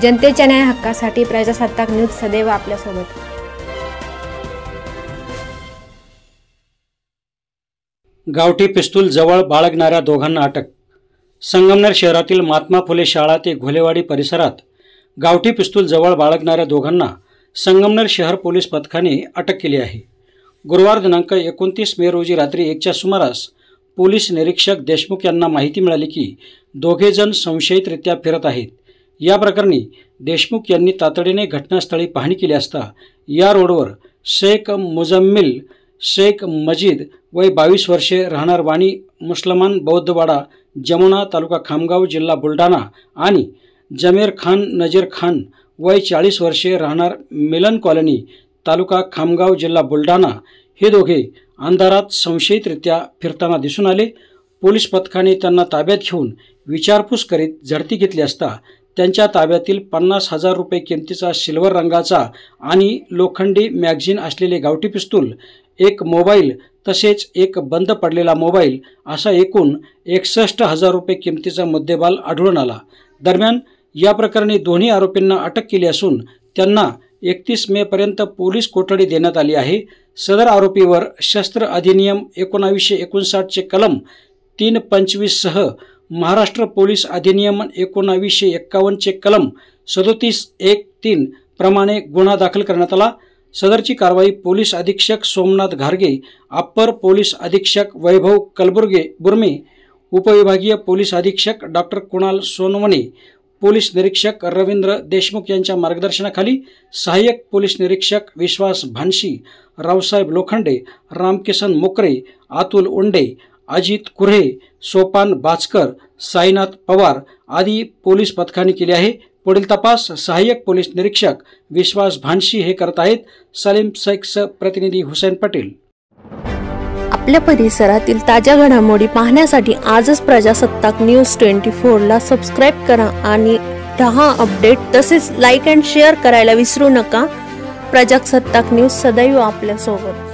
जनतेच्या न्याय हक्कासाठी प्रजासत्ताक न्यूज सदैव आपल्यासोबत। गावठी पिस्तूल जवळ बाळगणाऱ्या दोघांना अटक। संगमनेर शहरातील महात्मा फुले शाळा ते घोलेवाडी परिसरात गावठी पिस्तूल जवळ बाळगणाऱ्या दोघांना संगमनेर शहर पोलीस पथकाने अटक केली आहे। गुरुवार दिनांक 29 मे रोजी रात्री 1च्या सुमारास पोलीस निरीक्षक देशमुख यांना माहिती मिळाली की दोघे जण संशयितरित्या फिरत आहेत। या प्रकरणी देशमुख यांनी तातडीने घटनास्थळी पाहणी केली असता या रोडवर शेख मुजम्मिल शेख मजीद वय 22 वर्षे राहणार वाणी मुसलमान बौद्धवाडा जमुना तालुका खामगाव जिल्हा बुलढाणा आणि जमीर खान नजीर खान वय 40 वर्षे राहणार मिलन कॉलनी तालुका खामगाव जिल्हा बुलढाणा हे दोघे अंधारात संशयितरित्या फिरताना दिसून आले। पोलीस पथकाने त्यांना ताब्यात घेऊन विचारपूस करीत झडती घेतली असता त्यांच्या ताब्यातील 50,000 रुपये किमतीचा सिल्वर रंगाचा आणि लोखंडी मॅगझिन असलेले गावठी पिस्तूल, एक मोबाईल तसेच एक बंद पडलेला मोबाईल असा एकूण 61,000 रुपये किमतीचा मुद्देमाल आढळून आला। दरम्यान या प्रकरणी दोन्ही आरोपींना अटक केली असून त्यांना 31 मे पर्यंत पोलीस कोठडी देण्यात आली आहे। सदर आरोपीवर शस्त्र अधिनियम 1959 चे कलम 325 सह महाराष्ट्र पोलीस अधिनियम 1951 चे कलम 37(1)(3) प्रमाणे गुन्हा दाखल करण्यात आला। सदरची कारवाई पोलीस अधीक्षक सोमनाथ घारगे, अप्पर पोलीस अधीक्षक वैभव कलबुर्मे, उपविभागीय पोलीस अधीक्षक डॉक्टर कुणाल सोनवणे, पोलीस निरीक्षक रवींद्र देशमुख यांच्या मार्गदर्शनाखाली सहाय्यक पोलीस निरीक्षक विश्वास भानशी, रावसाहेब लोखंडे, रामकिसन मोकरे, अतुल उंडे, अजित कुऱ्हे, सोपान बाचकर, साईनाथ पवार आदी पोलीस पथकाने केले आहे। पुढील तपास सहाय्यक पोलीस निरीक्षक विश्वास भानशी हे करत आहेत। सलीम शेखसह प्रतिनिधी हुसेन पटेल। आपल्या परिसरातील ताज्या घडामोडी पाहण्यासाठी आजच प्रजासत्ताक न्यूज 24 ला सबस्क्राइब करा आणि 10 अपडेट तसेच लाईक अँड शेअर करायला विसरू नका। प्रजासत्ताक न्यूज सदैव आपल्या सोबत।